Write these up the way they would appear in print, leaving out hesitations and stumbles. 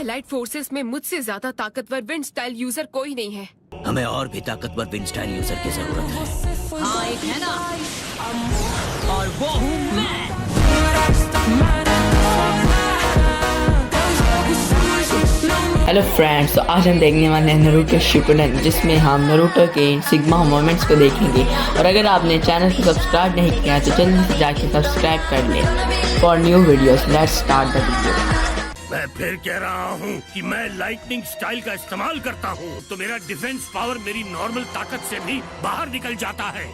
Allied forces में मुझसे ज्यादा ताकतवर विंड स्टाइल यूजर कोई नहीं है। हमें और भी ताकतवर विंड स्टाइल यूजर की जरूरत है। हाँ, एक है ना, और वो हूँ मैं। हेलो फ्रेंड्स, तो आज हम देखने वाले हैं नारुतो शिपुडेन, जिसमें हम नारुतो के सिग्मा मोमेंट्स को देखेंगे। और अगर आपने चैनल को सब्सक्राइब नहीं किया तो जल्दी से जाके सब्सक्राइब कर लें for new videos. Let's start the video. मैं फिर कह रहा हूँ कि मैं लाइटनिंग स्टाइल का इस्तेमाल करता हूँ तो मेरा डिफेंस पावर मेरी नॉर्मल ताकत से भी बाहर निकल जाता है।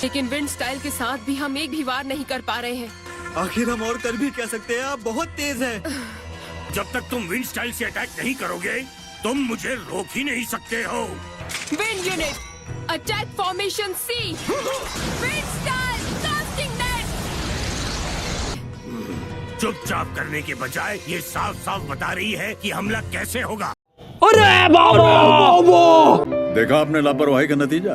लेकिन विंड स्टाइल के साथ भी हम एक भी वार नहीं कर पा रहे हैं। आखिर हम और कर भी क्या सकते हैं? आप बहुत तेज हैं। जब तक तुम विंड स्टाइल से अटैक नहीं करोगे तुम मुझे रोक ही नहीं सकते हो। Wind unit attack formation c. Wind style casting net. चुपचाप करने के बजाय ये साफ साफ बता रही है कि हमला कैसे होगा। अरे बाबा! देखा आपने लापरवाही का नतीजा।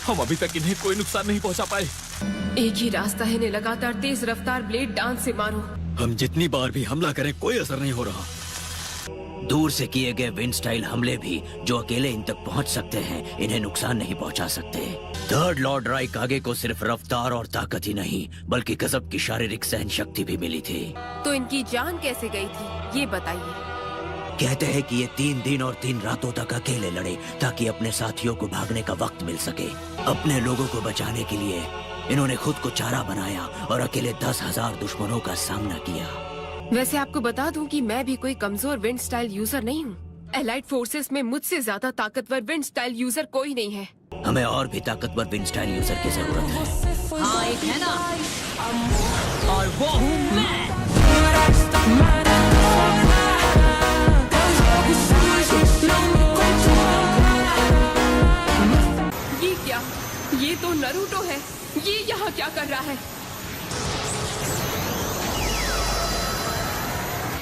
हम अभी तक इन्हें कोई नुकसान नहीं पहुंचा पाए। एक ही रास्ता है, इन्हें लगातार तेज रफ्तार ब्लेड डांस से मारो। हम जितनी बार भी हमला करें कोई असर नहीं हो रहा। दूर से किए गए विंड स्टाइल हमले भी जो अकेले इन तक पहुंच सकते हैं, इन्हें नुकसान नहीं पहुंचा सकते। थर्ड लॉर्ड राइकागे को सिर्फ रफ्तार और ताकत ही नहीं बल्कि गजब की शारीरिक सहन शक्ति भी मिली थी। तो इनकी जान कैसे गई थी ये बताइए। कहते हैं कि ये 3 दिन और 3 रातों तक अकेले लड़े ताकि अपने साथियों को भागने का वक्त मिल सके। अपने लोगों को बचाने के लिए इन्होंने खुद को चारा बनाया और अकेले 10,000 दुश्मनों का सामना किया। वैसे आपको बता दूं कि मैं भी कोई कमजोर विंड स्टाइल यूजर नहीं हूँ। एलाइड फोर्सेस में मुझसे ज्यादा ताकतवर विंड स्टाइल यूजर कोई नहीं है। हमें और भी ताकतवर विंड स्टाइल यूजर की जरूरत है। हाँ, एक है ना, और वो हूँ मैं। ये क्या? ये तो नारुतो है। ये यहाँ क्या कर रहा है?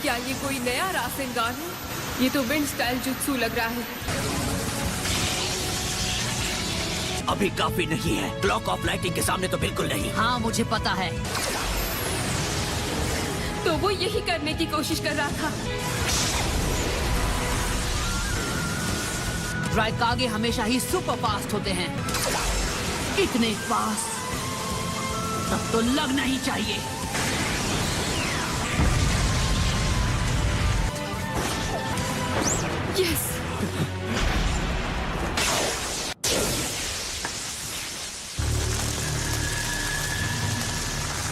क्या ये कोई नया रासेनगान है? ये तो विंड स्टाइल जुत्सु लग रहा है। अभी काफी नहीं है। ब्लॉक ऑफ लाइटिंग के सामने तो बिल्कुल नहीं। हाँ, मुझे पता है। तो वो यही करने की कोशिश कर रहा था। राइकागे हमेशा ही सुपर फास्ट होते हैं। इतने फास्ट तब तो लगना ही चाहिए। यस।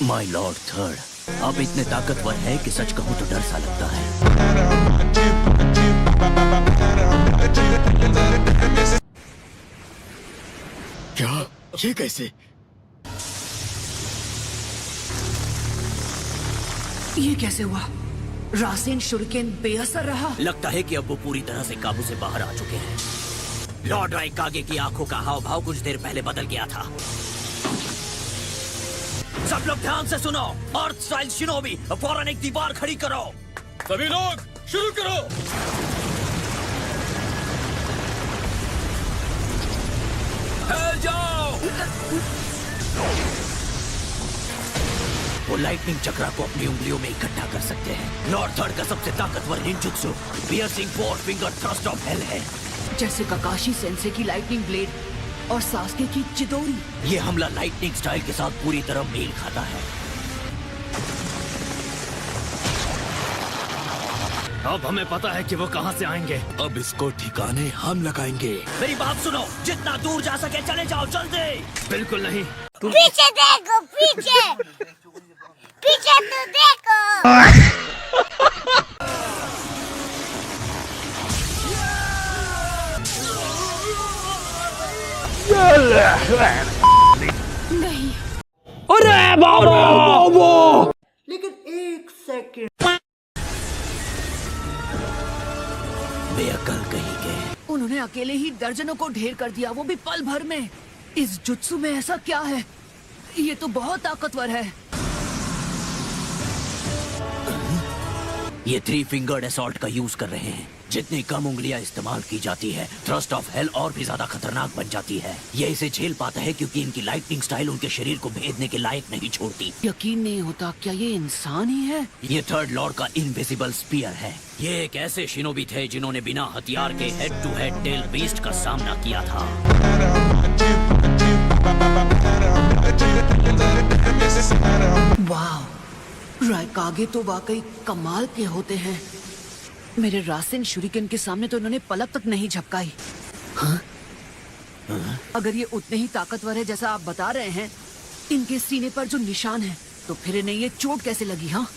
माय लॉर्ड थर्ड, आप इतने ताकतवर हैं कि सच कहूं तो डर सा लगता है। क्या? ये कैसे? ये कैसे हुआ? रासेन शुरिकेन बेअसर रहा। लगता है कि अब वो पूरी तरह से काबू से बाहर आ चुके हैं। लॉर्ड राइकागे की आंखों का हाव भाव कुछ देर पहले बदल गया था। सब लोग ध्यान से सुनो। अर्थ स्टाइल शिनोबी, फौरन एक दीवार खड़ी करो। सभी लोग शुरू करो। फैल जाओ। वो लाइटनिंग चक्रा को अपनी उंगलियों में इकट्ठा कर सकते हैं। लॉर्ड थर्ड का सबसे ताकतवर ninjutsu piercing 4 finger thrust of hell है। जैसे ककाशी सेंसे की लाइटनिंग ब्लेड और सास्के की चिदोरी। ये हमला लाइटनिंग स्टाइल के साथ पूरी तरह मेल खाता है। अब हमें पता है कि वो कहाँ से आएंगे। अब इसको ठिकाने हम लगाएंगे। मेरी बात सुनो, जितना दूर जा सके चले जाओ जल्दी। बिल्कुल नहीं। पीछे देखो, पीछे पीछे तो देखो। नहीं। अरे बाबा! लेकिन एक सेकंड। बेअकल कहीं के। उन्होंने अकेले ही दर्जनों को ढेर कर दिया, वो भी पल भर में। इस जुत्सु में ऐसा क्या है? ये तो बहुत ताकतवर है। ये 3 फिंगर्ड असॉल्ट का यूज कर रहे हैं। जितनी कम उंगलियां इस्तेमाल की जाती है, थ्रस्ट ऑफ हेल और भी ज्यादा खतरनाक बन जाती है। ये इसे झेल पाता है क्योंकि इनकी लाइटनिंग स्टाइल उनके शरीर को भेदने के लायक नहीं छोड़ती। यकीन नहीं होता, क्या ये इंसान ही है? ये थर्ड लॉर्ड का इनविजिबल स्पीयर है। ये एक ऐसे शिनोबी थे जिन्होंने बिना हथियार के head to head tail beast का सामना किया था। वाह, रायकागे तो वाकई कमाल के होते हैं। मेरे रासेन शुरिकेन के सामने तो इन्होंने पलक तक नहीं झपकाई। हाँ? अगर ये उतने ही ताकतवर है जैसा आप बता रहे हैं, इनके सीने पर जो निशान है, तो फिर इन्हें ये चोट कैसे लगी? हाँ,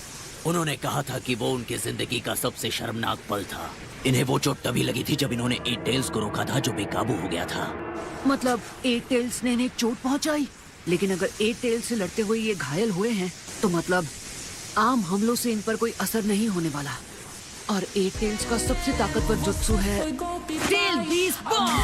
उन्होंने कहा था कि वो उनकी जिंदगी का सबसे शर्मनाक पल था। इन्हें वो चोट तभी लगी थी जब इन्होंने 8 टेल्स को रोका था, जो बेकाबू हो गया था। मतलब 8 टेल्स ने इन्हें चोट पहुंचाई। लेकिन अगर 8 टेल्स से लड़ते हुए ये घायल हुए हैं, तो मतलब आम हमलों से इन पर कोई असर नहीं होने वाला। और 8 टेल्स का सबसे ताकतवर जुत्सु है टेल बीस्ट बॉम्ब।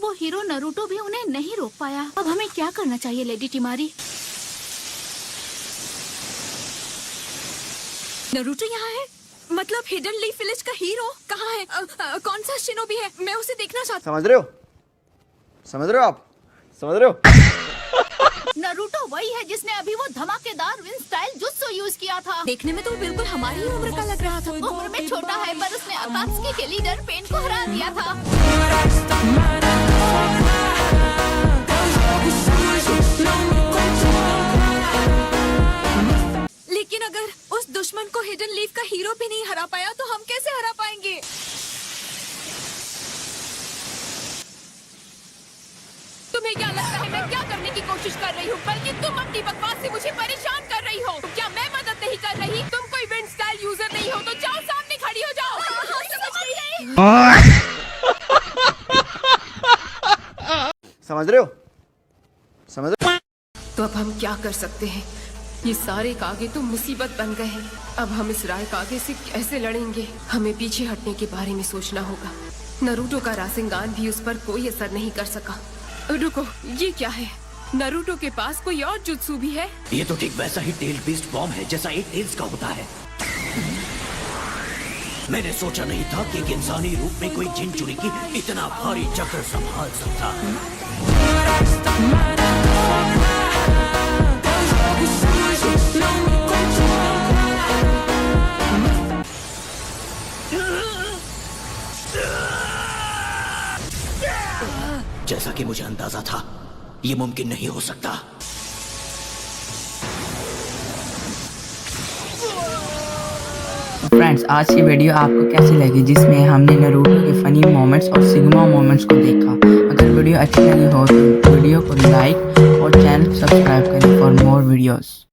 वो हीरो नरूटो भी उन्हें नहीं रोक पाया। अब हमें क्या करना चाहिए लेडी टिमारी? नरूटो यहाँ है? मतलब हिडन लीफ विलेज का हीरो कहाँ है? कौन सा शिनोबी है? मैं उसे देखना चाहता समझ रहे हो? समझ रहे हो आप? समझ रहे हो? नरूटो वही है जिसने अभी वो धमाकेदार विंड स्टाइल जुत्सु यूज किया था। देखने में तो बिल्कुल हमारी ही उम्र का लग रहा था। उम्र में छोटा है, पर उसने अकात्सुकी के लीडर पेन को हरा दिया था। लेकिन अगर उस दुश्मन को हिडन लीफ का हीरो भी नहीं हरा पाया, तो हम कैसे हरा पाएंगे? तुम्हें क्या लगता है मैं क्या करने की कोशिश कर रही हूँ? बल्कि तुम अपनी बकवास से मुझे परेशान कर रही हो। क्या मैं मदद नहीं कर रही? तुम कोई विंड स्टाइल यूजर नहीं हो, तो जाओ सामने खड़ी हो जाओ। समझ रहे हो? समझ रहे हो? तो अब हम क्या कर सकते हैं? ये सारे कागे तो मुसीबत बन गए हैं। अब हम इस राय कागे से कैसे लड़ेंगे? हमें पीछे हटने के बारे में सोचना होगा। नरूटो का रासेंगान भी उस पर कोई असर नहीं कर सका। रुको, ये क्या है? नरूटो के पास कोई और जुत्सु भी है? ये तो ठीक वैसा ही टेल बीस्ट बॉम्ब है जैसा 8 टेल्स का होता है। मैंने सोचा नहीं था कि एक इंसानी रूप में कोई जिन चुनी की इतना भारी चक्र संभाल सकता है। जैसा कि मुझे अंदाजा था, ये मुमकिन नहीं हो सकता। फ्रेंड्स, आज की वीडियो आपको कैसी लगी, जिसमें हमने नारुतो के फनी मोमेंट्स और सिग्मा मोमेंट्स को देखा। अगर वीडियो अच्छी लगी हो तो वीडियो को लाइक और चैनल सब्सक्राइब करें फॉर मोर वीडियोस।